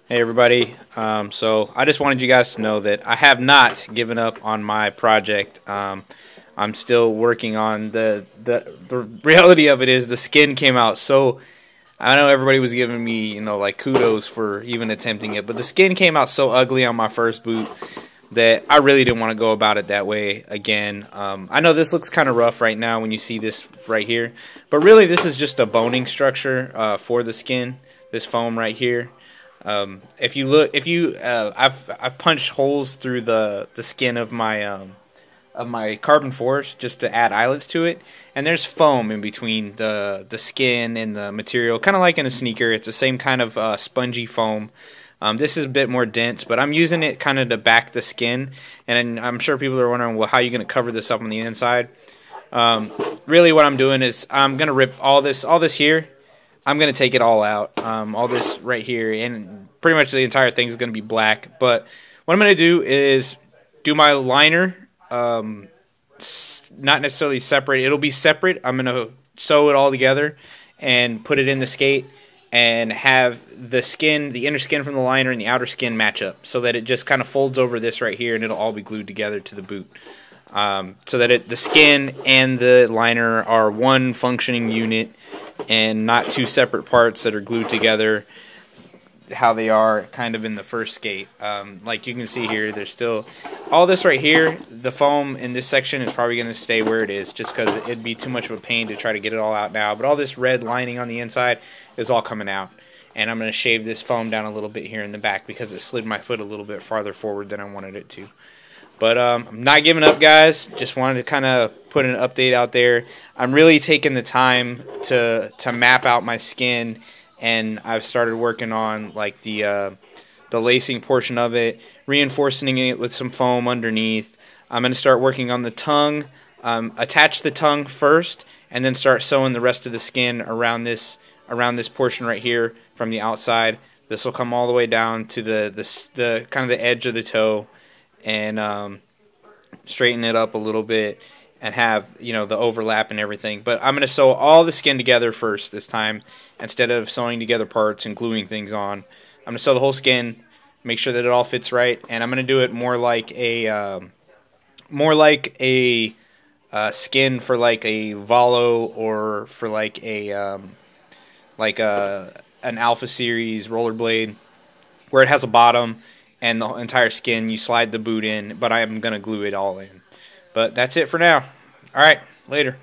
Hey everybody. So I just wanted you guys to know that I have not given up on my project. I'm still working on the reality of it is the skin came out so I know everybody was giving me, like kudos for even attempting it, but the skin came out so ugly on my first boot that I really didn't want to go about it that way again. I know this looks kind of rough right now when you see this right here, but really this is just a boning structure for the skin, this foam right here. If you look, I've punched holes through the skin of my carbon force just to add eyelets to it, and there's foam in between the skin and the material, kind of like in a sneaker. It's the same kind of spongy foam. This is a bit more dense, but I'm using it kind of to back the skin, and I'm sure people are wondering, well, how are you going to cover this up on the inside? Really, what I'm doing is I'm going to rip all this here. I'm going to take it all out, all this right here, and pretty much the entire thing is going to be black. But what I'm going to do is do my liner, not necessarily separate. It'll be separate. I'm going to sew it all together and put it in the skate and have the skin, the inner skin from the liner and the outer skin match up so that it just kind of folds over this right here and it'll all be glued together to the boot. So that the skin and the liner are one functioning unit and not two separate parts that are glued together how they are kind of in the first skate. Like you can see here, there's still all this right here. The foam in this section is probably going to stay where it is just because it'd be too much of a pain to try to get it all out now. But all this red lining on the inside is all coming out. And I'm going to shave this foam down a little bit here in the back because it slid my foot a little bit farther forward than I wanted it to. But I'm not giving up, guys. Just wanted to kind of put an update out there. I'm really taking the time to map out my skin, and I've started working on like the lacing portion of it, reinforcing it with some foam underneath. I'm going to start working on the tongue, attach the tongue first, and then start sewing the rest of the skin around this portion right here from the outside. This will come all the way down to the kind of the edge of the toe, and straighten it up a little bit and have the overlap and everything. But I'm going to sew all the skin together first this time instead of sewing together parts and gluing things on. I'm going to sew the whole skin, make sure that it all fits right, and I'm going to do it more like a skin for like a Volo or for like a an Alpha Series rollerblade where it has a bottom and the entire skin, you slide the boot in, but I am going to glue it all in. But that's it for now. All right, later.